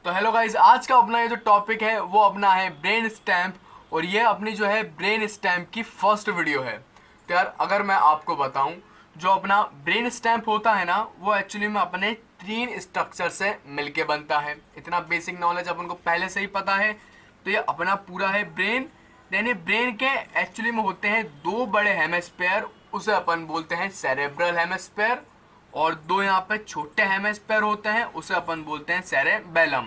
तो hello guys, आज का अपना ये जो टॉपिक है वो अपना है ब्रेन स्टैम्प। और ये अपनी जो है ब्रेन स्टैम्प की फर्स्ट वीडियो है। तो यार अगर मैं आपको बताऊं, जो अपना ब्रेन स्टैम्प होता है ना, वो एक्चुअली में अपने तीन स्ट्रक्चर से मिलके बनता है। इतना बेसिक नॉलेज अपन को पहले से ही पता है। तो ये अपना पूरा है ब्रेन। यानी ब्रेन के एक्चुअली में होते हैं दो बड़े हेमिस्फेयर, उसे अपन बोलते हैं सेरेब्रल हेमिस्फेयर। और दो यहाँ पे छोटे हेमिस्फेयर होते हैं, उसे अपन बोलते हैं सेरेबेलम।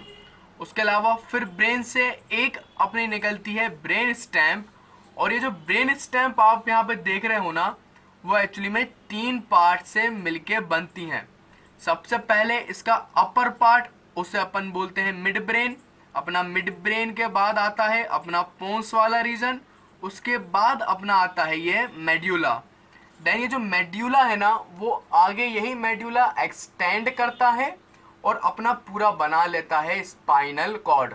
उसके अलावा फिर ब्रेन से एक अपनी निकलती है ब्रेन स्टैम्प। और ये जो ब्रेन स्टैम्प आप यहाँ पे देख रहे हो ना, वो एक्चुअली में तीन पार्ट से मिलके बनती हैं। सबसे पहले इसका अपर पार्ट, उसे अपन बोलते हैं मिड ब्रेन। अपना मिड ब्रेन के बाद आता है अपना पोन्स वाला रीजन। उसके बाद अपना आता है ये मेड्यूला। देन ये जो मेड्यूला है ना, वो आगे यही मेड्यूला एक्सटेंड करता है और अपना पूरा बना लेता है स्पाइनल कॉर्ड।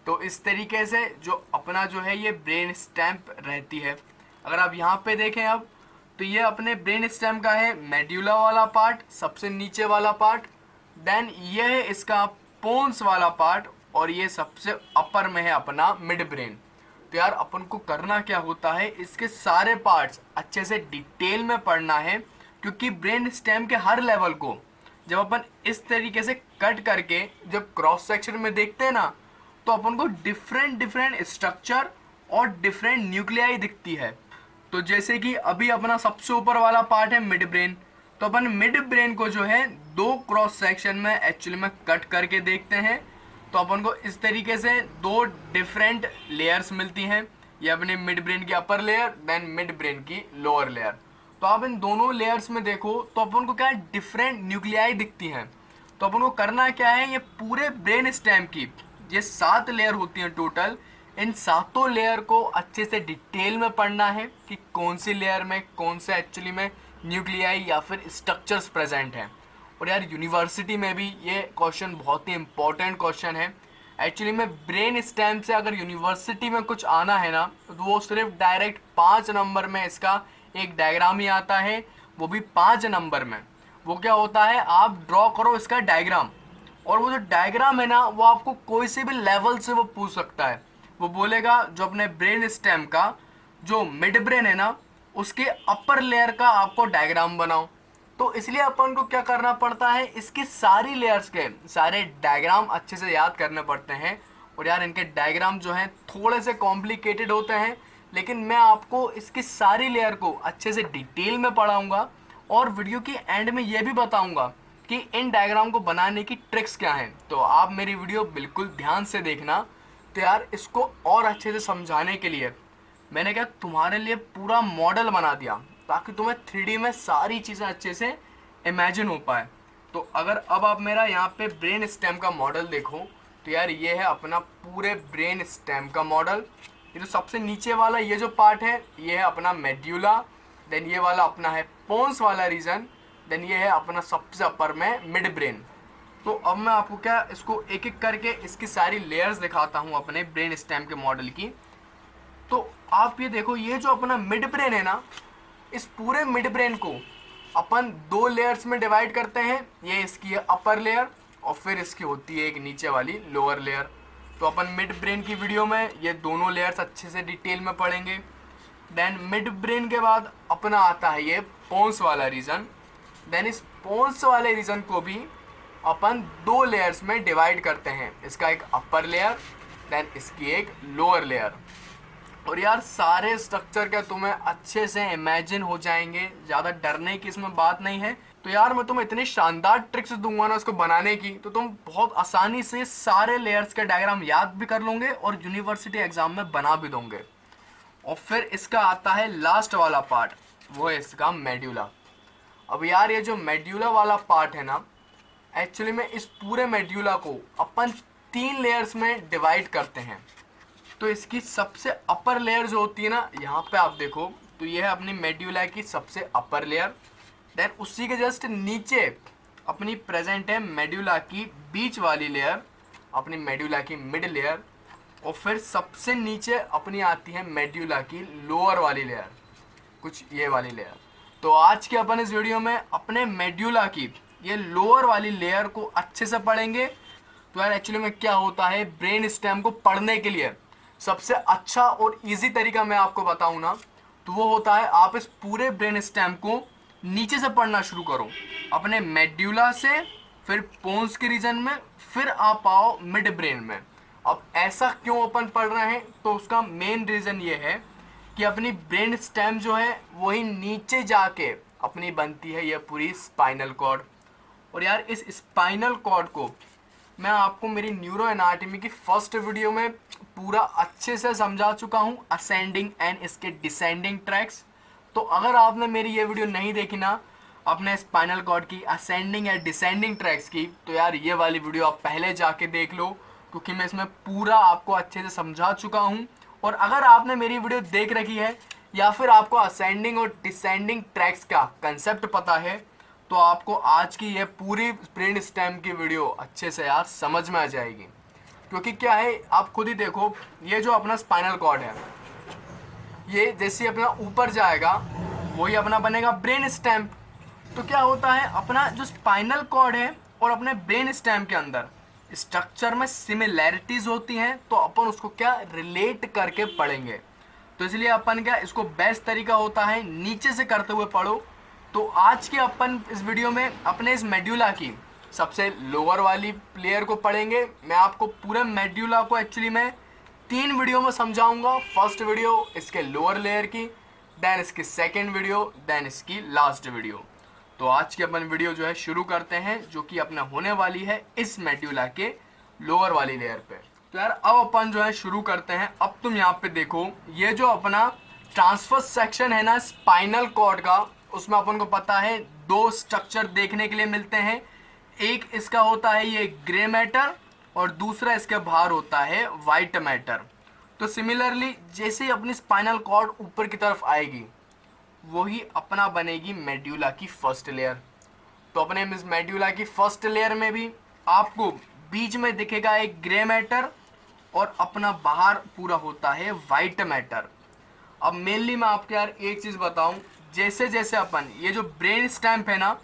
तो इस तरीके से जो अपना जो है ये ब्रेन स्टैम्प रहती है। अगर आप यहाँ पे देखें अब, तो ये अपने ब्रेन स्टेम का है मेड्यूला वाला पार्ट, सबसे नीचे वाला पार्ट। देन ये है इसका पोन्स वाला पार्ट, और ये सबसे अपर में है अपना मिड ब्रेन। तो यार अपन को करना क्या होता है, इसके सारे पार्ट्स अच्छे से डिटेल में पढ़ना है। क्योंकि ब्रेन स्टेम के हर लेवल को जब अपन इस तरीके से कट करके जब क्रॉस सेक्शन में देखते हैं ना, तो अपन को डिफरेंट डिफरेंट स्ट्रक्चर और डिफरेंट न्यूक्लियाई दिखती है। तो जैसे कि अभी अपना सबसे ऊपर वाला पार्ट है मिड ब्रेन, तो अपन मिड ब्रेन को जो है दो क्रॉस सेक्शन में एक्चुअली में कट करके देखते हैं। तो अपन को इस तरीके से दो डिफरेंट लेयर्स मिलती हैं। ये अपने मिड ब्रेन की upper layer, then midbrain की लोअर लेयर। तो आप इन दोनों लेयर्स में देखो तो अपन को क्या है, डिफरेंट न्यूक्लियाई दिखती हैं। तो अपन को करना क्या है, ये पूरे ब्रेन स्टेम की ये 7 लेयर होती हैं टोटल। इन सातों लेयर को अच्छे से डिटेल में पढ़ना है कि कौन सी लेयर में कौन से एक्चुअली में न्यूक्लियाई या फिर स्ट्रक्चर्स प्रेजेंट हैं। और यार यूनिवर्सिटी में भी ये क्वेश्चन बहुत ही इंपॉर्टेंट क्वेश्चन है। एक्चुअली में ब्रेन स्टेम से अगर यूनिवर्सिटी में कुछ आना है ना, तो वो सिर्फ डायरेक्ट 5 नंबर में इसका एक डायग्राम ही आता है, वो भी 5 नंबर में। वो क्या होता है, आप ड्रॉ करो इसका डायग्राम। और वो जो डायग्राम है ना, वो आपको कोई से भी लेवल से वो पूछ सकता है। वो बोलेगा जो अपने ब्रेन स्टेम का जो मिड ब्रेन है ना, उसके अपर लेयर का आपको डायग्राम बनाओ। तो इसलिए अपन को क्या करना पड़ता है, इसकी सारी लेयर्स के सारे डायग्राम अच्छे से याद करने पड़ते हैं। और यार इनके डायग्राम जो हैं थोड़े से कॉम्प्लिकेटेड होते हैं, लेकिन मैं आपको इसकी सारी लेयर को अच्छे से डिटेल में पढ़ाऊंगा। और वीडियो की एंड में ये भी बताऊंगा कि इन डायग्राम को बनाने की ट्रिक्स क्या हैं। तो आप मेरी वीडियो बिल्कुल ध्यान से देखना। तो यार इसको और अच्छे से समझाने के लिए मैंने क्या तुम्हारे लिए पूरा मॉडल बना दिया, ताकि तुम्हें 3D में सारी चीज़ें अच्छे से इमेजिन हो पाए। तो अगर अब आप मेरा यहाँ पे ब्रेन स्टेम का मॉडल देखो, तो यार ये है अपना पूरे ब्रेन स्टेम का मॉडल। ये जो सबसे नीचे वाला ये जो पार्ट है, ये है अपना मेड्यूला। देन ये वाला अपना है पोन्स वाला रीजन। देन ये है अपना सबसे अपर में मिड ब्रेन। तो अब मैं आपको क्या इसको एक एक करके इसकी सारी लेयर्स दिखाता हूँ अपने ब्रेन स्टेम के मॉडल की। तो आप ये देखो, ये जो अपना मिड ब्रेन है ना, इस पूरे मिड ब्रेन को अपन दो लेयर्स में डिवाइड करते हैं। ये इसकी है अपर लेयर, और फिर इसकी होती है एक नीचे वाली लोअर लेयर। तो अपन मिड ब्रेन की वीडियो में ये दोनों लेयर्स अच्छे से डिटेल में पढ़ेंगे। देन मिड ब्रेन के बाद अपना आता है ये पोन्स वाला रीजन। देन इस पोन्स वाले रीजन को भी अपन दो लेयर्स में डिवाइड करते हैं। इसका एक अपर लेयर, देन इसकी एक लोअर लेयर। और यार सारे स्ट्रक्चर क्या तुम्हें अच्छे से इमेजिन हो जाएंगे, ज़्यादा डरने की इसमें बात नहीं है। तो यार मैं तुम्हें इतनी शानदार ट्रिक्स दूंगा ना इसको बनाने की, तो तुम बहुत आसानी से सारे लेयर्स के डायग्राम याद भी कर लोगे और यूनिवर्सिटी एग्जाम में बना भी दोगे। और फिर इसका आता है लास्ट वाला पार्ट, वो है इसका मेड्यूला। अब यार ये जो मेड्यूला वाला पार्ट है ना, एक्चुअली में इस पूरे मेड्यूला को अपन 3 लेयर्स में डिवाइड करते हैं। तो इसकी सबसे अपर लेयर जो होती है ना, यहाँ पे आप देखो, तो ये है अपनी मेड्यूला की सबसे अपर लेयर। देन उसी के जस्ट नीचे अपनी प्रेजेंट है मेड्यूला की बीच वाली लेयर, अपनी मेड्यूला की मिड लेयर। और फिर सबसे नीचे अपनी आती है मेड्यूला की लोअर वाली लेयर, कुछ ये वाली लेयर। तो आज के अपन इस वीडियो में अपने मेड्यूला की ये लोअर वाली लेयर को अच्छे से पढ़ेंगे। तो यार एक्चुअली में क्या होता है, ब्रेन स्टेम को पढ़ने के लिए सबसे अच्छा और इजी तरीका मैं आपको बताऊं ना, तो वो होता है आप इस पूरे ब्रेन स्टेम को नीचे से पढ़ना शुरू करो, अपने मेड्यूला से, फिर पोन्स के रीजन में, फिर आप आओ मिड ब्रेन में। अब ऐसा क्यों अपन पढ़ रहे हैं, तो उसका मेन रीज़न ये है कि अपनी ब्रेन स्टेम जो है वही नीचे जाके अपनी बनती है ये पूरी स्पाइनल कॉर्ड। और यार इस स्पाइनल कॉर्ड को मैं आपको मेरी न्यूरो एनाटॉमी की फर्स्ट वीडियो में पूरा अच्छे से समझा चुका हूँ, असेंडिंग एंड इसके डिसेंडिंग ट्रैक्स। तो अगर आपने मेरी ये वीडियो नहीं देखी ना, अपने स्पाइनल कॉर्ड की असेंडिंग या डिसेंडिंग ट्रैक्स की, तो यार ये वाली वीडियो आप पहले जाके देख लो, क्योंकि मैं इसमें पूरा आपको अच्छे से समझा चुका हूँ। और अगर आपने मेरी वीडियो देख रखी है या फिर आपको असेंडिंग और डिसेंडिंग ट्रैक्स का कंसेप्ट पता है, तो आपको आज की ये पूरी ब्रेन स्टेम की वीडियो अच्छे से यार समझ में आ जाएगी। क्योंकि क्या है, आप खुद ही देखो, ये जो अपना स्पाइनल कॉर्ड है, ये जैसे अपना ऊपर जाएगा वही अपना बनेगा ब्रेन स्टेम। तो क्या होता है, अपना जो स्पाइनल कॉर्ड है और अपने ब्रेन स्टेम के अंदर स्ट्रक्चर में सिमिलैरिटीज होती हैं, तो अपन उसको क्या रिलेट करके पढ़ेंगे। तो इसलिए अपन क्या, इसको बेस्ट तरीका होता है नीचे से करते हुए पढ़ो। तो आज के अपन इस वीडियो में अपने इस मेड्यूला की सबसे लोअर वाली लेयर को पढ़ेंगे। मैं आपको पूरे मेड्यूला को एक्चुअली मैं 3 वीडियो में समझाऊंगा। फर्स्ट वीडियो इसके लोअर लेयर की, देन इसकी सेकेंड वीडियो, देन इसकी लास्ट वीडियो। तो आज की अपन वीडियो जो है शुरू करते हैं, जो कि अपना होने वाली है इस मेड्यूला के लोअर वाली लेयर पे। तो यार अब अपन जो है शुरू करते हैं। अब तुम यहाँ पे देखो, ये जो अपना ट्रांसफर्स सेक्शन है ना स्पाइनल कॉर्ड का, उसमें अपन को पता है 2 स्ट्रक्चर देखने के लिए मिलते हैं। एक इसका होता है ये ग्रे मैटर और दूसरा इसके बाहर होता है वाइट मैटर। तो सिमिलरली जैसे ही अपनी स्पाइनल कॉर्ड ऊपर की तरफ आएगी, वही अपना बनेगी मेड्यूला की फर्स्ट लेयर। तो अपने इस मेड्यूला की फर्स्ट लेयर में भी आपको बीच में दिखेगा एक ग्रे मैटर और अपना बाहर पूरा होता है वाइट मैटर। अब मेनली मैं आपको यार एक चीज़ बताऊं, जैसे जैसे अपन ये जो ब्रेन स्टेम है ना,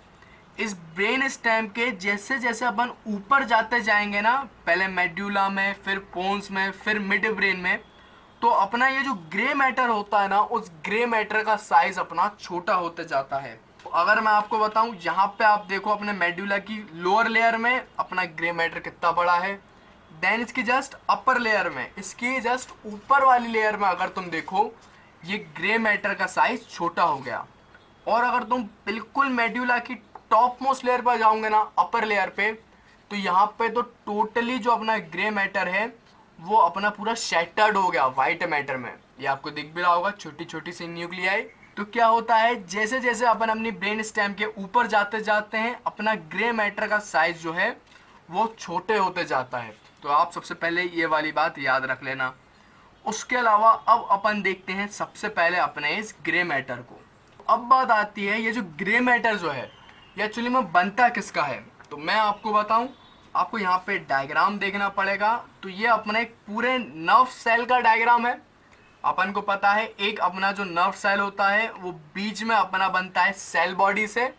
इस ब्रेन स्टेम के जैसे जैसे अपन ऊपर जाते जाएंगे ना, पहले मेड्यूला में, फिर पोन्स में, फिर मिड ब्रेन में, तो अपना ये जो ग्रे मैटर होता है ना, उस ग्रे मैटर का साइज अपना छोटा होते जाता है। तो अगर मैं आपको बताऊं, यहाँ पे आप देखो अपने मेड्यूला की लोअर लेयर में अपना ग्रे मैटर कितना बड़ा है, देन इसकी जस्ट अपर लेयर में, इसकी जस्ट ऊपर वाली लेयर में अगर तुम देखो, ये ग्रे मैटर का साइज छोटा हो गया। और अगर तुम बिल्कुल मेड्यूला की टॉप मोस्ट लेयर पर जाओगे ना, अपर लेयर पे, तो यहाँ पे तो टोटली जो अपना ग्रे मैटर है वो अपना पूरा शैटर्ड हो गया वाइट मैटर में। ये आपको दिख भी रहा होगा, छोटी छोटी सी न्यूक्लियाई। तो क्या होता है, जैसे जैसे अपन अपनी ब्रेन स्टेम के ऊपर जाते जाते हैं, अपना ग्रे मैटर का साइज जो है वो छोटे होते जाता है। तो आप सबसे पहले ये वाली बात याद रख लेना। उसके अलावा अब अपन देखते हैं सबसे पहले अपने इस ग्रे मैटर को। अब बात आती है, ये जो ग्रे मैटर जो है ये एक्चुअली में बनता किसका है। तो मैं आपको बताऊं, आपको यहाँ पे डायग्राम देखना पड़ेगा। तो ये अपना एक पूरे नर्व सेल का डायग्राम है। अपन को पता है एक अपना जो नर्व सेल होता है वो बीच में अपना बनता है सेल बॉडी से,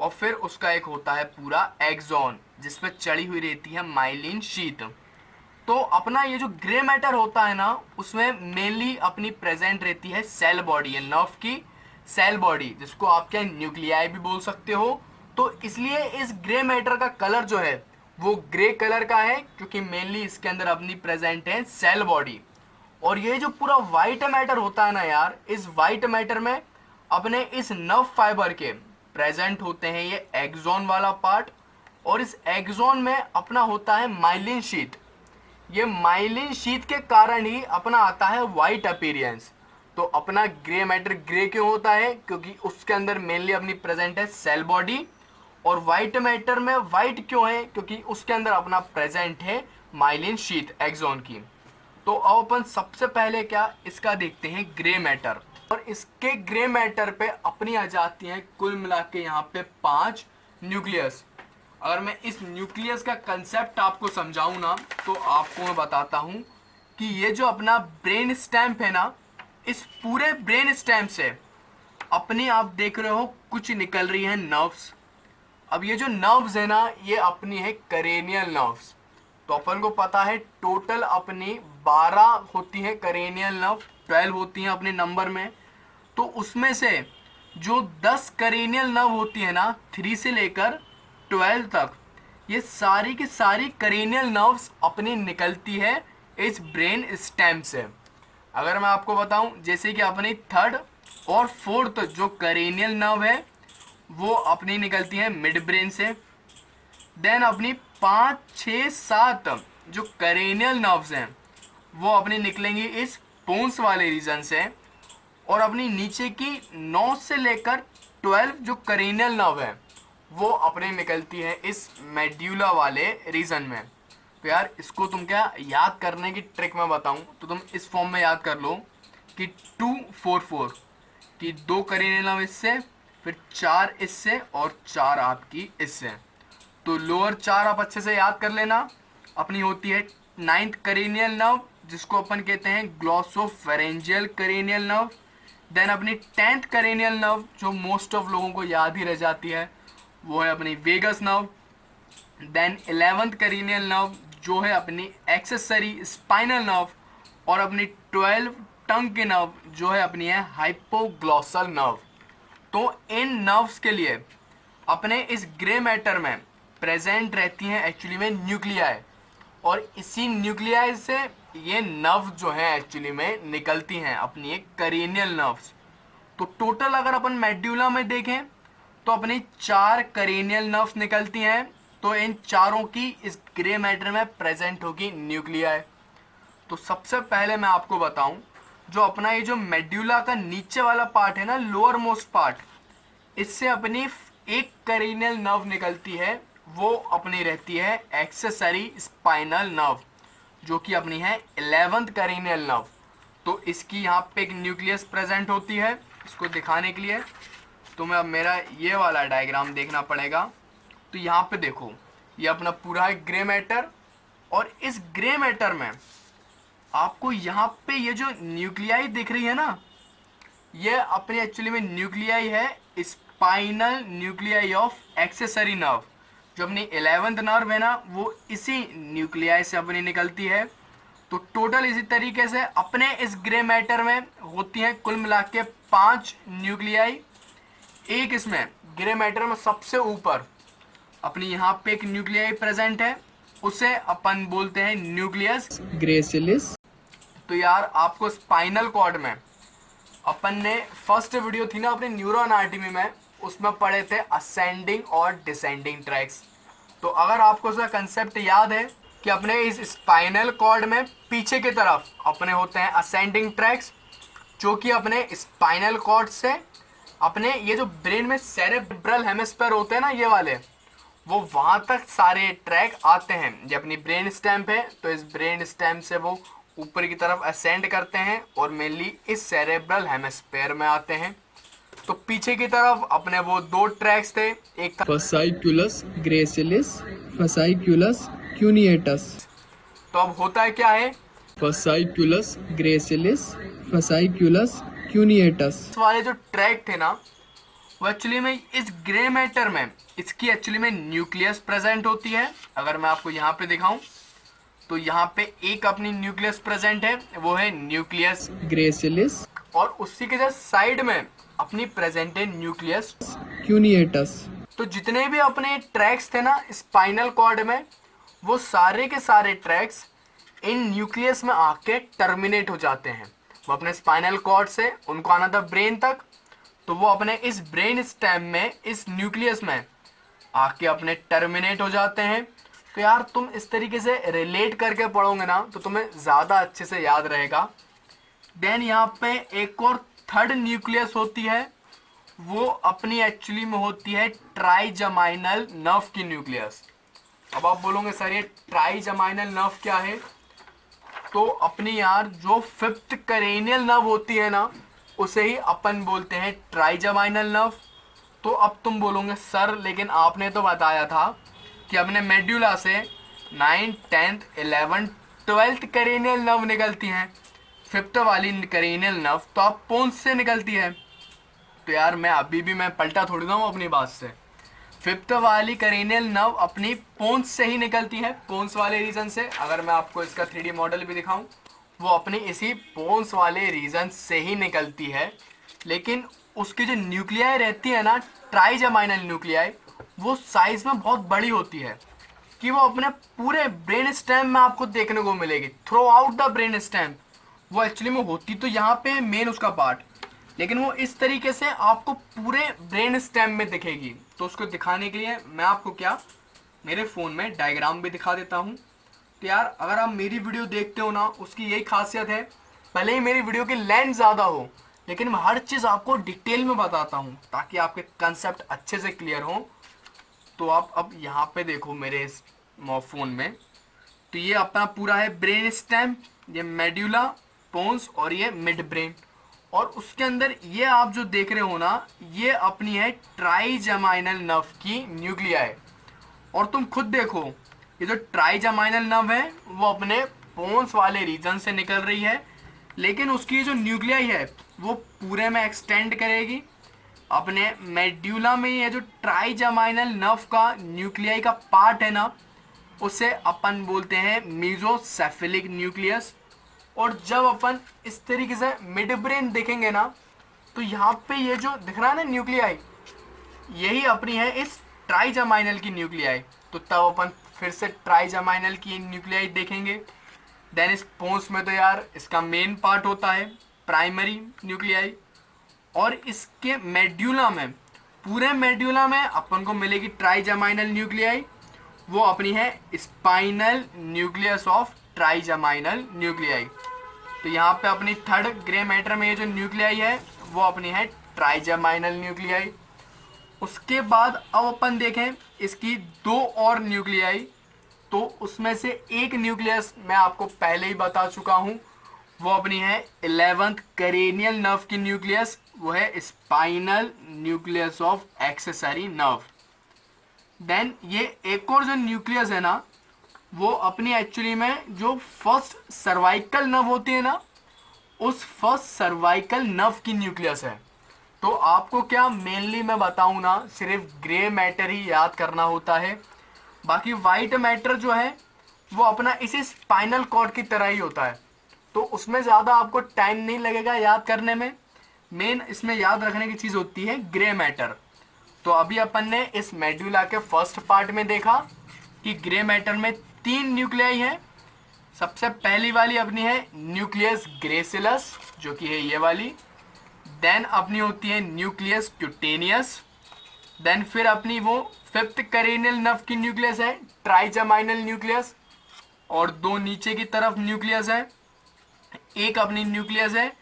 और फिर उसका एक होता है पूरा एक्सॉन जिसपे चढ़ी हुई रहती है माइलिन शीट। तो अपना ये जो ग्रे मैटर होता है ना, उसमें मेनली अपनी प्रेजेंट रहती है सेल बॉडी, नर्व की सेल बॉडी, जिसको आप क्या न्यूक्लियाई भी बोल सकते हो। तो इसलिए इस ग्रे मैटर का कलर जो है वो ग्रे कलर का है, क्योंकि मेनली इसके अंदर अपनी प्रेजेंट है सेल बॉडी। और ये जो पूरा वाइट मैटर होता है ना यार, इस वाइट मैटर में अपने इस नर्व फाइबर के प्रेजेंट होते हैं ये एक्सॉन वाला पार्ट, और इस एक्सॉन में अपना होता है माइलिन शीट। ये माइलिन शीट के कारण ही अपना आता है वाइट अपीयरेंस। तो अपना ग्रे मैटर ग्रे क्यों होता है, क्योंकि उसके अंदर मेनली अपनी प्रेजेंट है सेल बॉडी। और वाइट मैटर में वाइट क्यों है, क्योंकि उसके अंदर अपना प्रेजेंट है माइलिन शीट एक्सॉन की। तो अब अपन सबसे पहले क्या इसका देखते हैं ग्रे मैटर। और इसके ग्रे मैटर पे अपनी आ जाती हैं कुल मिला के यहाँ पे 5 न्यूक्लियस। अगर मैं इस न्यूक्लियस का कंसेप्ट आपको समझाऊं ना, तो आपको मैं बताता हूं कि ये जो अपना ब्रेन स्टेम है ना, इस पूरे ब्रेन स्टेम से अपनी आप देख रहे हो कुछ निकल रही है नर्व्स। अब ये जो नर्व्स है ना, ये अपनी है करेनियल नर्व्स। तो अपन को पता है टोटल अपनी 12 होती है करेनियल नर्व, 12 होती हैं अपने नंबर में। तो उसमें से जो 10 करेनियल नर्व होती है ना 3 से लेकर 12 तक, ये सारी की सारी करेनियल नर्व्स अपनी निकलती है इस ब्रेन स्टेम से। अगर मैं आपको बताऊं, जैसे कि अपनी थर्ड और फोर्थ जो करेनियल नर्व है वो अपनी निकलती है मिड ब्रेन से। देन अपनी 5, 6, 7 जो करेनियल नर्व्स हैं वो अपनी निकलेंगी इस बोन्स वाले रीजन से। और अपनी नीचे की 9 से लेकर 12 जो करेनियल नर्व है वो अपनी निकलती है इस मेड्यूला वाले रीजन में। तो यार इसको तुम क्या याद करने की ट्रिक मैं बताऊं तो तुम इस फॉर्म में याद कर लो कि 2, 4, 4 कि 2 करेनियल नर्व इससे, फिर 4 इससे और 4 आपकी इससे। तो लोअर 4 आप अच्छे से याद कर लेना। अपनी होती है 9th करेनियल नर्व जिसको अपन कहते हैं ग्लॉसोफेरेंजियल करेनियल नर्व। देन अपनी 10th करेनियल नर्व जो मोस्ट ऑफ लोगों को याद ही रह जाती है वो है अपनी vagus nerve. Then 11th cranial nerve जो है अपनी एक्सेसरी स्पाइनल नर्व। और अपनी 12 टंग की नर्व जो है अपनी है हाइपोग्लॉसल नर्व। तो इन नर्व्स के लिए अपने इस ग्रे मैटर में प्रेजेंट रहती हैं एक्चुअली में न्यूक्लियाई, और इसी न्यूक्लियाई से ये नर्व जो है एक्चुअली में निकलती हैं अपनी एक करेनियल नर्व्स। तो टोटल अगर अपन मेड्यूला में देखें तो अपनी 4 करेनियल नर्व्स निकलती हैं। तो इन चारों की इस ग्रे मैटर में प्रेजेंट होगी न्यूक्लियाई। तो सबसे पहले मैं आपको बताऊं, जो अपना ये जो मेड्यूला का नीचे वाला पार्ट है ना, लोअर मोस्ट पार्ट, इससे अपनी एक करेनियल नर्व निकलती है, वो अपनी रहती है एक्सेसरी स्पाइनल नर्व जो कि अपनी है 11th करेनियल नर्व। तो इसकी यहाँ पे एक न्यूक्लियस प्रेजेंट होती है। इसको दिखाने के लिए तुम्हें अब मेरा ये वाला डायग्राम देखना पड़ेगा। तो यहाँ पे देखो, ये अपना पूरा है ग्रे मैटर, और इस ग्रे मैटर में आपको यहाँ पे ये जो न्यूक्लियाई दिख रही है ना, ये अपने एक्चुअली में न्यूक्लियाई है spinal nuclei of accessory nerve. जो अपनी 11th नर्व है ना वो इसी न्यूक्लियाई से अपनी निकलती है। तो टोटल इसी तरीके से अपने इस ग्रे मैटर में होती हैं कुल मिला के 5 न्यूक्लियाई। एक इसमें ग्रे मैटर में सबसे ऊपर अपनी यहाँ पे एक न्यूक्लियाई प्रेजेंट है, उसे अपन बोलते हैं न्यूक्लियस ग्रेसिलिस। तो यार आपको स्पाइनल कॉर्ड में अपन ने फर्स्ट वीडियो थी ना अपने न्यूरो एनाटॉमी में, उसमें पढ़े थे असेंडिंग और डिसेंडिंग ट्रैक्स। तो अगर आपको उसका कंसेप्ट याद है कि अपने इस स्पाइनल कॉर्ड में पीछे की तरफ अपने होते हैं असेंडिंग ट्रैक्स, जो कि अपने स्पाइनल कॉर्ड से अपने ये जो ब्रेन में सेरेब्रल हेमिस्फीयर होते हैं ना ये वाले, वो वहाँ तक सारे ट्रैक आते हैं। ये अपनी ब्रेन स्टेम है, तो इस ब्रेन स्टेम से वो ऊपर की तरफ असेंड करते हैं और मेनली इस सेरेब्रल हेमिस्फीयर में आते हैं। तो पीछे की तरफ अपने वो 2 ट्रैक्स थे, एक था फसाइक्यूलस ग्रेसिलिस, फसाइक्यूलस क्यूनिएटस। तो अब होता है क्या है, फसाइक्यूलस ग्रेसिलिस, फसाइक्यूलस क्यूनिएटस। इस वाले जो ट्रैक थे ना वो एक्चुअली में इस ग्रे मैटर में इसकी एक्चुअली में न्यूक्लियस प्रेजेंट होती है। अगर मैं आपको यहाँ पे दिखाऊं तो यहाँ पे एक अपनी न्यूक्लियस प्रेजेंट है, वो है न्यूक्लियस ग्रेसिलिस, और उसी के जस्ट साइड में अपनी प्रेजेंट है न्यूक्लियस क्यूनिएटस। तो जितने भी अपने ट्रैक्स थे ना स्पाइनल कॉर्ड में, वो सारे के सारे ट्रैक्स इन न्यूक्लियस में आके टर्मिनेट हो जाते हैं। वो अपने स्पाइनल कॉर्ड से उनको आना था ब्रेन तक, तो वो अपने इस ब्रेन स्टेम में इस न्यूक्लियस में आके अपने टर्मिनेट हो जाते हैं। तो यार तुम इस तरीके से रिलेट करके पढ़ोगे ना तो तुम्हें ज़्यादा अच्छे से याद रहेगा। देन यहाँ पे एक और थर्ड न्यूक्लियस होती है, वो अपनी एक्चुअली में होती है ट्राइजमाइनल नर्व की न्यूक्लियस। अब आप बोलोगे सर ये ट्राइजमाइनल नर्व क्या है, तो अपनी यार जो 5th करेनियल नर्व होती है ना उसे ही अपन बोलते हैं ट्राइजमाइनल नर्व। तो अब तुम बोलोगे सर लेकिन आपने तो बताया था कि अपने मेड्यूला से 9, 10, 11, 12th करेनियल नर्व निकलती हैं, 5th वाली करेनियल नर्व तो आप पोन्स से निकलती है। तो यार मैं अभी भी मैं पलटा थोड़ी ना हूँ अपनी बात से। फिफ्थ वाली करेनियल नर्व अपनी पोन्स से ही निकलती है, पोन्स वाले रीजन से। अगर मैं आपको इसका 3D मॉडल भी दिखाऊं, वो अपनी इसी पोन्स वाले रीजन से ही निकलती है। लेकिन उसकी जो न्यूक्लियाई रहती है ना, ट्राइजेमाइनल न्यूक्लियाई, वो साइज में बहुत बड़ी होती है कि वो अपने पूरे ब्रेन स्टेम में आपको देखने को मिलेगी, through out the brain stem. वो एक्चुअली में होती तो यहाँ पे मेन उसका पार्ट, लेकिन वो इस तरीके से आपको पूरे ब्रेन स्टेम में दिखेगी। तो उसको दिखाने के लिए मैं आपको क्या मेरे फ़ोन में डायग्राम भी दिखा देता हूँ। तो यार अगर आप मेरी वीडियो देखते हो ना, उसकी यही खासियत है, भले ही मेरी वीडियो की लेंथ ज़्यादा हो, लेकिन मैं हर चीज़ आपको डिटेल में बताता हूँ ताकि आपके कंसेप्ट अच्छे से क्लियर हो। तो आप अब यहाँ पे देखो मेरे इस फ़ोन में, तो ये अपना पूरा है ब्रेन स्टेम, ये मेड्यूला, पोन्स और ये मिड ब्रेन। और उसके अंदर ये आप जो देख रहे हो ना, ये अपनी है ट्राइजेमाइनल नर्व की न्यूक्लियाई। और तुम खुद देखो, ये जो ट्राइजेमाइनल नर्व है वो अपने पोन्स वाले रीजन से निकल रही है, लेकिन उसकी जो न्यूक्लियाई है वो पूरे में एक्सटेंड करेगी अपने मेड्यूला में। ये जो ट्राइजेमाइनल नर्व का न्यूक्लियाई का पार्ट है ना, उसे अपन बोलते हैं मीजोसेफेलिक न्यूक्लियस। और जब अपन इस तरीके से मिड ब्रेन देखेंगे ना, तो यहाँ पे ये जो दिख रहा है ना न्यूक्लियाई, यही अपनी है इस ट्राइजेमाइनल की न्यूक्लियाई। तो तब अपन फिर से ट्राइजेमाइनल की न्यूक्लियाई देखेंगे। देन इस पोन्स में तो यार इसका मेन पार्ट होता है प्राइमरी न्यूक्लियाई। और इसके मेड्यूला में, पूरे मेड्यूला में अपन को मिलेगी ट्राइजेमाइनल न्यूक्लियाई। वो अपनी है spinal nucleus of trigeminal nuclei. तो यहाँ पे अपनी थर्ड ग्रे मैटर में ये जो न्यूक्लियाई है वो अपनी है ट्राइजेमाइनल न्यूक्लियाई। उसके बाद अब अपन देखें इसकी दो और न्यूक्लियाई। तो उसमें से एक न्यूक्लियस मैं आपको पहले ही बता चुका हूँ, वो अपनी है 11th करेनियल नर्व की न्यूक्लियस, वो है spinal nucleus of accessory nerve. Then ये एक और जो न्यूक्लियस है ना, वो अपनी एक्चुअली में जो फर्स्ट सर्वाइकल नर्व होती है ना, उस फर्स्ट सर्वाइकल नर्व की न्यूक्लियस है। तो आपको क्या मेनली मैं बताऊं ना, सिर्फ ग्रे मैटर ही याद करना होता है, बाकी वाइट मैटर जो है वो अपना इसी स्पाइनल कॉर्ड की तरह ही होता है। तो उसमें ज़्यादा आपको टाइम नहीं लगेगा याद करने में। मेन इसमें याद रखने की चीज़ होती है ग्रे मैटर। तो अभी अपन ने इस मेड्यूला के फर्स्ट पार्ट में देखा कि ग्रे मैटर में 3 न्यूक्लियाई है। सबसे पहली वाली अपनी है न्यूक्लियस ग्रेसिलस, जो कि है ये वाली। देन अपनी होती है न्यूक्लियस क्यूटेनियस। देन फिर अपनी वो फिफ्थ करेनियल नर्व की न्यूक्लियस है ट्राइजेमाइनल न्यूक्लियस। और दो नीचे की तरफ न्यूक्लियस है, एक अपनी न्यूक्लियस है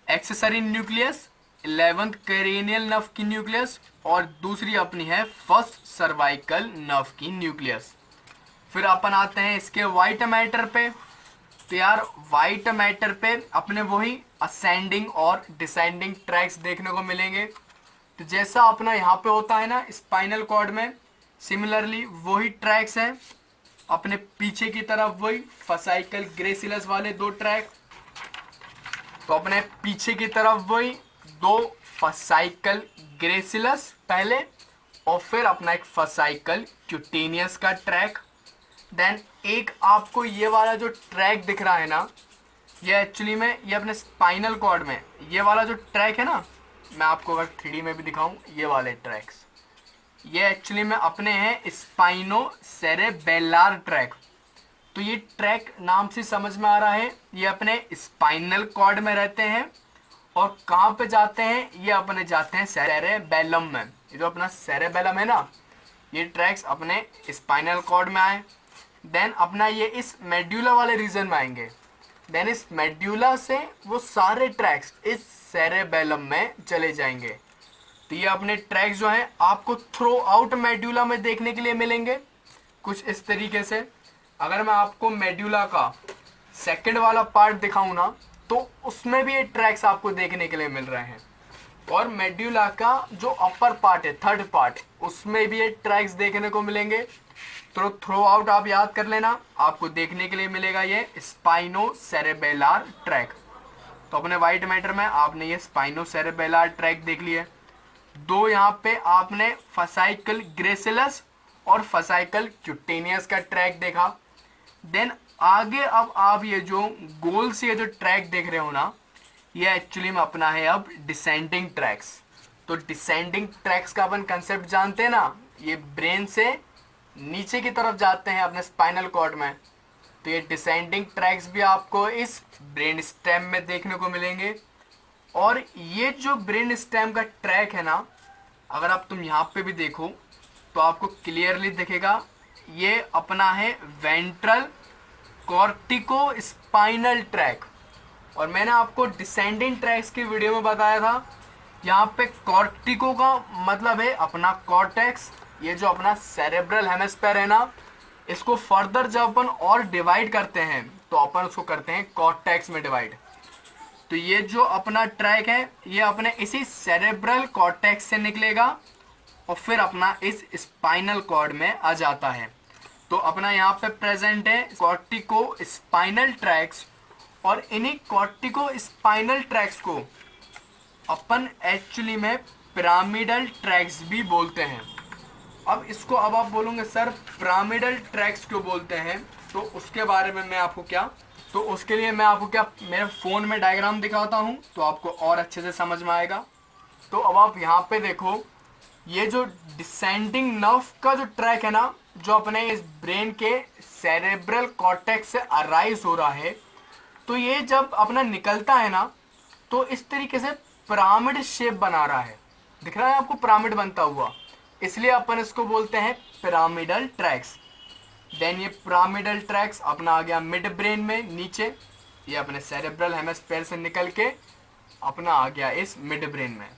accessory nucleus 11th cranial nerve की न्यूक्लियस, और दूसरी अपनी है फर्स्ट सर्वाइकल नर्व की न्यूक्लियस। फिर अपन आते हैं इसके वाइट मैटर पे। तो यार वाइट मैटर पे अपने वही असेंडिंग और डिसेंडिंग ट्रैक्स देखने को मिलेंगे। तो जैसा अपना यहाँ पे होता है ना स्पाइनल कॉर्ड में, सिमिलरली वही ट्रैक्स हैं अपने पीछे की तरफ, वही फसाइकल ग्रेसिलस वाले 2 ट्रैक। तो अपने पीछे की तरफ वही 2 फसाइकल ग्रेसिलस पहले, और फिर अपना एक फसाइकल क्यूटेनियस का ट्रैक। देन एक आपको ये वाला जो ट्रैक दिख रहा है ना, ये एक्चुअली में ये अपने स्पाइनल कॉर्ड में ये वाला जो ट्रैक है ना, मैं आपको अगर 3D में भी दिखाऊं, ये वाले ट्रैक्स ये एक्चुअली में अपने हैं स्पाइनो सेरेबेलार ट्रैक। तो ये ट्रैक नाम से समझ में आ रहा है, ये अपने स्पाइनल कॉर्ड में रहते हैं। और कहाँ पे जाते हैं, ये अपने जाते हैं सेरेबेलम में। ये जो अपना सेरेबेलम है ना, ये ट्रैक्स अपने स्पाइनल कॉर्ड में आए। देन अपना ये इस मेड्यूला वाले रीजन में आएंगे। देन इस मेड्यूला से वो सारे ट्रैक्स इस सेरेबेलम में चले जाएंगे। तो ये अपने ट्रैक्स जो हैं आपको थ्रू आउट मेड्यूला में देखने के लिए मिलेंगे कुछ इस तरीके से। अगर मैं आपको मेड्यूला का सेकंड वाला पार्ट दिखाऊं ना, तो उसमें भी ये ट्रैक्स आपको देखने के लिए मिल रहे हैं। और मेड्यूला का जो अपर पार्ट है, थर्ड पार्ट, उसमें भी ये ट्रैक्स देखने को मिलेंगे। तो थ्रू आउट आप याद कर लेना, आपको देखने के लिए मिलेगा ये स्पाइनो सेरेबेलार ट्रैक। तो अपने वाइट मैटर में आपने ये स्पाइनो सेरेबेलार ट्रैक देख लिया। दो यहाँ पे आपने फसाइकल ग्रेसिलस और फसाइकल क्यूटेनियस का ट्रैक देखा। देन आगे अब आप ये जो गोल से ये जो ट्रैक देख रहे हो ना, ये एक्चुअली में अपना है अब डिसेंडिंग ट्रैक्स। तो डिसेंडिंग ट्रैक्स का अपन कंसेप्ट जानते हैं ना, ये ब्रेन से नीचे की तरफ जाते हैं अपने स्पाइनल कॉर्ड में। तो ये डिसेंडिंग ट्रैक्स भी आपको इस ब्रेन स्टेम में देखने को मिलेंगे। और ये जो ब्रेन स्टेम का ट्रैक है ना, अगर आप तुम यहाँ पे भी देखो तो आपको क्लियरली दिखेगा, ये अपना है वेंट्रल कॉर्टिको स्पाइनल ट्रैक। और मैंने आपको डिसेंडिंग ट्रैक्स की वीडियो में बताया था, यहाँ पे कॉर्टिको का मतलब है अपना कॉर्टेक्स। ये जो अपना सेरेब्रल हेमिस्फीयर है ना, इसको फर्दर जब अपन और डिवाइड करते हैं तो अपन उसको करते हैं कॉर्टेक्स में डिवाइड। तो ये जो अपना ट्रैक है, ये अपने इसी सेरेब्रल कॉर्टेक्स से निकलेगा और फिर अपना इस स्पाइनल कॉर्ड में आ जाता है। तो अपना यहाँ पे प्रेजेंट है कॉर्टिको स्पाइनल ट्रैक्स, और इन्हीं कॉर्टिको स्पाइनल ट्रैक्स को अपन एक्चुअली में पिरामिडल ट्रैक्स भी बोलते हैं। अब इसको अब आप बोलोगे सर पिरामिडल ट्रैक्स क्यों बोलते हैं, तो उसके बारे में मैं आपको क्या, तो उसके लिए मैं आपको क्या मेरे फ़ोन में डायग्राम दिखाता हूँ तो आपको और अच्छे से समझ में आएगा। तो अब आप यहाँ पे देखो, ये जो डिसेंडिंग नर्व का जो ट्रैक है ना, जो अपने इस ब्रेन के सेरेब्रल कॉर्टेक्स से अराइज हो रहा है, तो ये जब अपना निकलता है ना, तो इस तरीके से पिरामिड शेप बना रहा है। दिख रहा है आपको पिरामिड बनता हुआ, इसलिए अपन इसको बोलते हैं पिरामिडल ट्रैक्स। देन ये पिरामिडल ट्रैक्स अपना आ गया मिड ब्रेन में नीचे, ये अपने सेरेब्रल हेमिस्फीयर से निकल के अपना आ गया इस मिड ब्रेन में।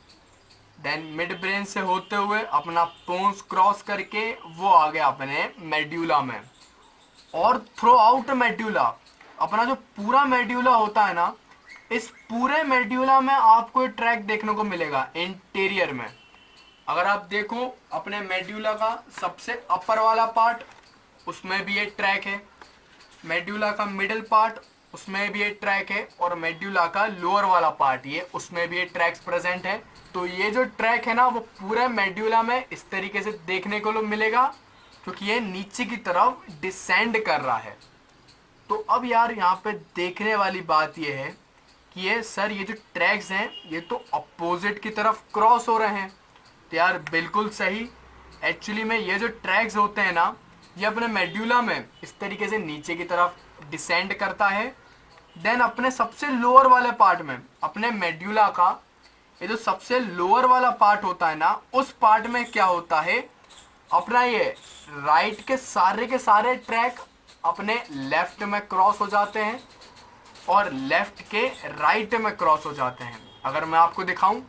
देन मिड ब्रेन से होते हुए अपना पोन्स क्रॉस करके वो आ गया अपने मेड्यूला में। और थ्रू आउट मेड्यूला, अपना जो पूरा मेड्यूला होता है ना, इस पूरे मेड्यूला में आपको ये ट्रैक देखने को मिलेगा इंटीरियर में। अगर आप देखो अपने मेड्यूला का सबसे अपर वाला पार्ट, उसमें भी ये ट्रैक है। मेड्यूला का मिडिल पार्ट, उसमें भी ये ट्रैक है। और मेड्यूला का लोअर वाला पार्ट, ये उसमें भी ये ट्रैक्स प्रेजेंट है। तो ये जो ट्रैक है ना, वो पूरे मेड्यूला में इस तरीके से देखने को मिलेगा, क्योंकि ये नीचे की तरफ डिसेंड कर रहा है। तो अब यार यहाँ पे देखने वाली बात ये है कि ये सर ये जो ट्रैक्स हैं, ये तो अपोजिट की तरफ क्रॉस हो रहे हैं। तो यार बिल्कुल सही, एक्चुअली में ये जो ट्रैक्स होते हैं ना, ये अपने मेड्यूला में इस तरीके से नीचे की तरफ डिसेंड करता है। देन अपने सबसे लोअर वाले पार्ट में, अपने मेड्यूला का ये जो सबसे लोअर वाला पार्ट होता है ना, उस पार्ट में क्या होता है, अपना ये राइट के सारे ट्रैक अपने लेफ्ट में क्रॉस हो जाते हैं और लेफ्ट के राइट में क्रॉस हो जाते हैं। अगर मैं आपको दिखाऊं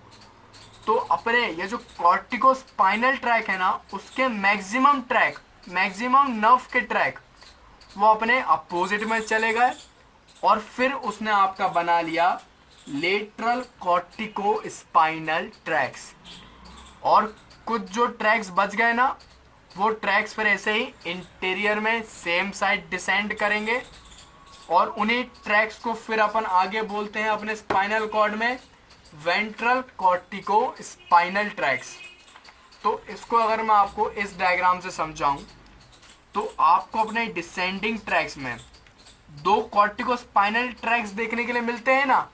तो अपने ये जो कॉर्टिको स्पाइनल ट्रैक है ना, उसके मैक्सिमम नर्व के ट्रैक वो अपने अपोजिट में चले गए, और फिर उसने आपका बना लिया लेटरल कॉर्टिको स्पाइनल ट्रैक्स। और कुछ जो ट्रैक्स बच गए ना, वो ट्रैक्स फिर ऐसे ही इंटीरियर में सेम साइड डिसेंड करेंगे, और उन्हीं ट्रैक्स को फिर अपन आगे बोलते हैं अपने स्पाइनल कॉर्ड में वेंट्रल कॉर्टिको स्पाइनल ट्रैक्स। तो इसको अगर मैं आपको इस डायग्राम से समझाऊं, तो आपको अपने डिसेंडिंग ट्रैक्स में दो कॉर्टिको स्पाइनल ट्रैक्स देखने के लिए मिलते हैं ना।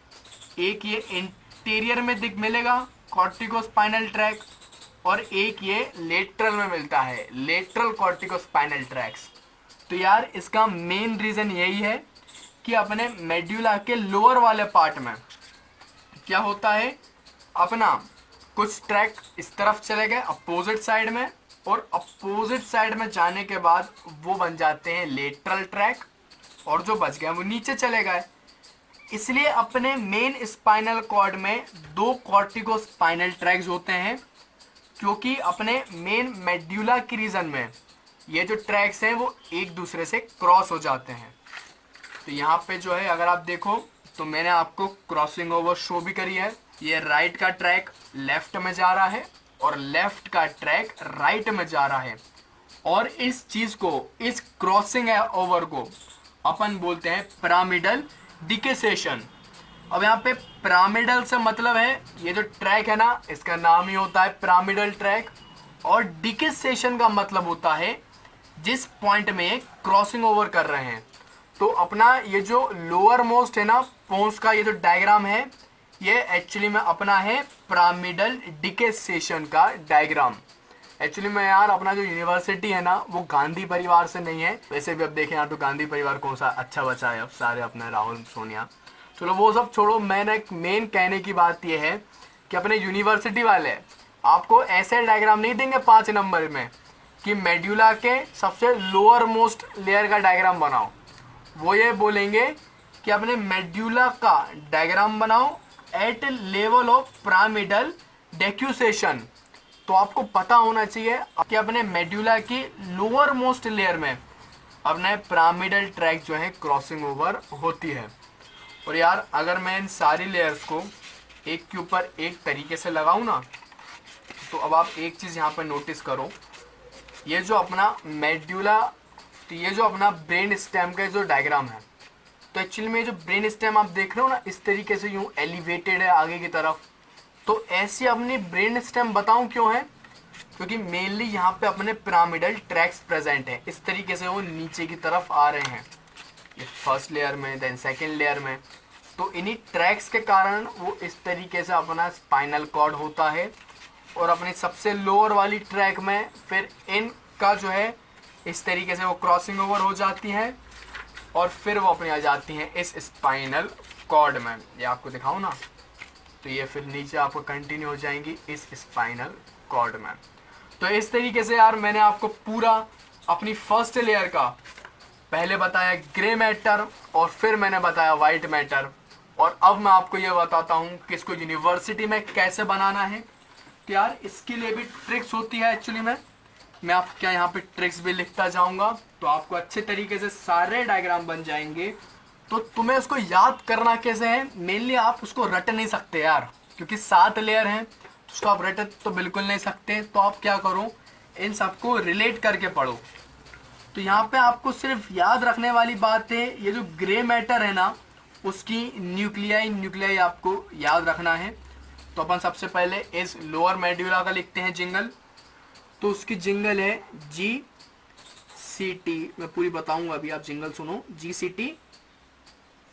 एक ये इंटीरियर में दिख मिलेगा कॉर्टिको स्पाइनल ट्रैक, और एक ये लेटरल में मिलता है लेटरल कॉर्टिको स्पाइनल ट्रैक्स। तो यार इसका मेन रीज़न यही है कि अपने मेड्यूला के लोअर वाले पार्ट में क्या होता है, अपना कुछ ट्रैक इस तरफ चले गए अपोजिट साइड में, और अपोजिट साइड में जाने के बाद वो बन जाते हैं लेटरल ट्रैक, और जो बच गए वो नीचे चले गए। इसलिए अपने मेन स्पाइनल कॉर्ड में दो कॉर्टिको स्पाइनल ट्रैक्स होते हैं, क्योंकि अपने मेन मेड्यूला की रीजन में ये जो ट्रैक्स हैं वो एक दूसरे से क्रॉस हो जाते हैं। तो यहाँ पे जो है अगर आप देखो तो मैंने आपको क्रॉसिंग ओवर शो भी करी है। ये राइट का ट्रैक लेफ्ट में जा रहा है और लेफ्ट का ट्रैक राइट में जा रहा है, और इस चीज़ को, इस क्रॉसिंग ओवर को अपन बोलते हैं पिरामिडल डिकेसेशन। अब यहाँ पे पिरामिडल से मतलब है ये जो ट्रैक है ना, इसका नाम ही होता है पिरामिडल ट्रैक। और डिकेसेशन का मतलब होता है जिस पॉइंट में क्रॉसिंग ओवर कर रहे हैं। तो अपना ये जो लोअर मोस्ट है ना पोन्स का ये जो डायग्राम है, ये एक्चुअली में अपना है पिरामिडल डिकेसेशन का डायग्राम। एक्चुअली में यार अपना जो यूनिवर्सिटी है ना वो गांधी परिवार से नहीं है। वैसे भी अब देखें यार तो गांधी परिवार कौन सा अच्छा बचा है, अब सारे अपने राहुल सोनिया, चलो वो सब छोड़ो। मैंने एक मेन कहने की बात ये है कि अपने यूनिवर्सिटी वाले आपको ऐसे डायग्राम नहीं देंगे 5 नंबर में कि मेड्यूला के सबसे लोअर मोस्ट लेयर का डायग्राम बनाओ। वो ये बोलेंगे कि अपने मेड्यूला का डायग्राम बनाओ at level of pyramidal decussation. तो आपको पता होना चाहिए कि अपने मेड्यूला की लोअर मोस्ट लेयर में अपने पिरामिडल ट्रैक जो है क्रॉसिंग ओवर होती है। और यार अगर मैं इन सारी लेयर्स को एक के ऊपर एक तरीके से लगाऊं ना, तो अब आप एक चीज़ यहाँ पर नोटिस करो, ये जो अपना मेड्यूला, तो ये जो अपना ब्रेन स्टेम का जो डायग्राम है, तो एक्चुअली में जो ब्रेन स्टेम आप देख रहे हो ना इस तरीके से यूँ एलिवेटेड है आगे की तरफ। तो ऐसी अपनी ब्रेन स्टेम बताऊं क्यों है, क्योंकि मेनली यहाँ पे अपने पिरामिडल ट्रैक्स प्रेजेंट हैं। इस तरीके से वो नीचे की तरफ आ रहे हैं, ये फर्स्ट लेयर में देन सेकंड लेयर में। तो इन्हीं ट्रैक्स के कारण वो इस तरीके से अपना स्पाइनल कॉर्ड होता है। और अपनी सबसे लोअर वाली ट्रैक में फिर इनका जो है इस तरीके से वो क्रॉसिंग ओवर हो जाती है और फिर वो अपनी आ जाती हैं इस स्पाइनल कॉर्ड में। ये आपको दिखाऊं ना, तो ये फिर नीचे आपको कंटिन्यू हो जाएंगी इस स्पाइनल कॉर्ड में। तो इस तरीके से यार मैंने आपको पूरा अपनी फर्स्ट लेयर का पहले बताया ग्रे मैटर और फिर मैंने बताया वाइट मैटर। और अब मैं आपको ये बताता हूँ कि इसको यूनिवर्सिटी में कैसे बनाना है। तो यार इसके लिए भी ट्रिक्स होती है एक्चुअली में, मैं आपको क्या यहाँ पे ट्रिक्स भी लिखता जाऊँगा तो आपको अच्छे तरीके से सारे डायग्राम बन जाएंगे। तो तुम्हें उसको याद करना कैसे है, मेनली आप उसको रट नहीं सकते यार, क्योंकि 7 लेयर हैं तो उसको आप रट तो बिल्कुल नहीं सकते। तो आप क्या करो, इन सबको रिलेट करके पढ़ो। तो यहाँ पे आपको सिर्फ याद रखने वाली बात है, ये जो ग्रे मैटर है ना उसकी न्यूक्लियाई आपको याद रखना है। तो अपन सबसे पहले इस लोअर मेड्यूला का लिखते हैं जिंगल। तो उसकी जिंगल है GCT, मैं पूरी बताऊंगा अभी, आप जिंगल सुनो। GCT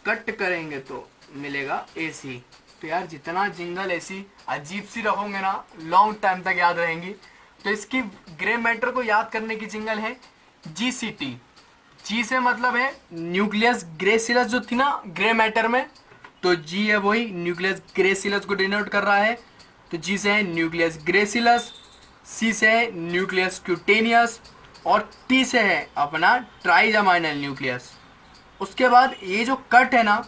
कट करेंगे तो मिलेगा AC। तो यार जितना जिंगल ऐसी अजीब सी रखोगे ना लॉन्ग टाइम तक याद रहेंगी। तो इसकी ग्रे मैटर को याद करने की जिंगल है GCT। G से मतलब है न्यूक्लियस ग्रेसिलस जो थी ना ग्रे मैटर में, तो G है वही न्यूक्लियस ग्रेसिलस को डिनोट कर रहा है। तो G से है न्यूक्लियस ग्रेसिलस, C से है न्यूक्लियस क्यूटेनियस और T से है अपना ट्राइजमाइनल न्यूक्लियस। उसके बाद ये जो कट है ना,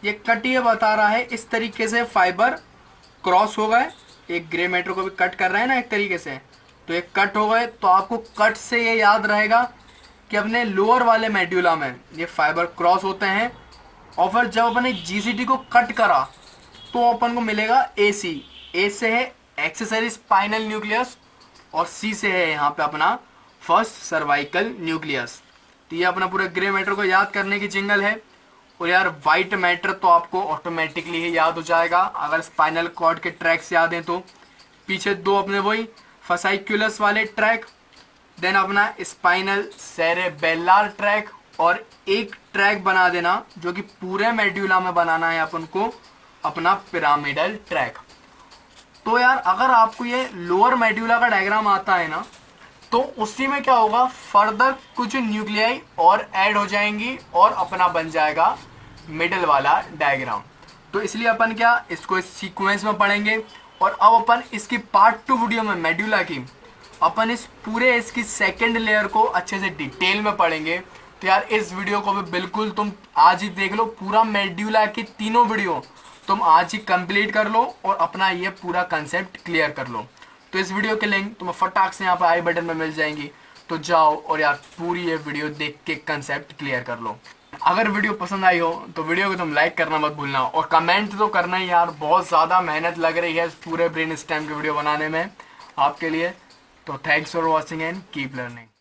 ये कट ये बता रहा है इस तरीके से फाइबर क्रॉस हो गए, एक ग्रे मैटर को भी कट कर रहे हैं ना एक तरीके से, तो ये कट हो गए। तो आपको कट से ये याद रहेगा कि अपने लोअर वाले मेड्यूला में ये फाइबर क्रॉस होते हैं। और फिर जब अपने GCT को कट करा तो अपन को मिलेगा AC। A से है एक्सेसरी स्पाइनल न्यूक्लियस और C से है यहाँ पे अपना फर्स्ट सर्वाइकल न्यूक्लियस। तो ये अपना पूरे ग्रे मैटर को याद करने की जिंगल है। और यार वाइट मैटर तो आपको ऑटोमेटिकली ही याद हो जाएगा अगर स्पाइनल कॉर्ड के ट्रैक्स याद हैं तो। पीछे 2 अपने वही फसाइक्यूलस वाले ट्रैक, देन अपना स्पाइनल सेरेबेलर ट्रैक और एक ट्रैक बना देना जो कि पूरे मेड्यूला में बनाना है अपन को अपना पिरामिडल ट्रैक। तो यार अगर आपको ये लोअर मेड्यूला का डायग्राम आता है ना तो उसी में क्या होगा, फर्दर कुछ न्यूक्लियाई और ऐड हो जाएंगी और अपना बन जाएगा मिडल वाला डायग्राम। तो इसलिए अपन क्या इसको इस सीक्वेंस में पढ़ेंगे। और अब अपन इसकी पार्ट 2 वीडियो में मेड्यूला की अपन इस पूरे इसकी सेकंड लेयर को अच्छे से डिटेल में पढ़ेंगे। तो यार इस वीडियो को भी बिल्कुल तुम आज ही देख लो, पूरा मेड्यूला की 3 वीडियो तुम आज ही कंप्लीट कर लो और अपना ये पूरा कंसेप्ट क्लियर कर लो। तो इस वीडियो के लिंक तुम्हें फटाक से यहाँ पर आई बटन में मिल जाएंगी, तो जाओ और यार पूरी ये वीडियो देख के कंसेप्ट क्लियर कर लो। अगर वीडियो पसंद आई हो तो वीडियो को तुम लाइक करना मत भूलना और कमेंट तो करना ही यार, बहुत ज़्यादा मेहनत लग रही है इस पूरे ब्रेन स्टेम की वीडियो बनाने में आपके लिए। तो thanks for watching and keep learning.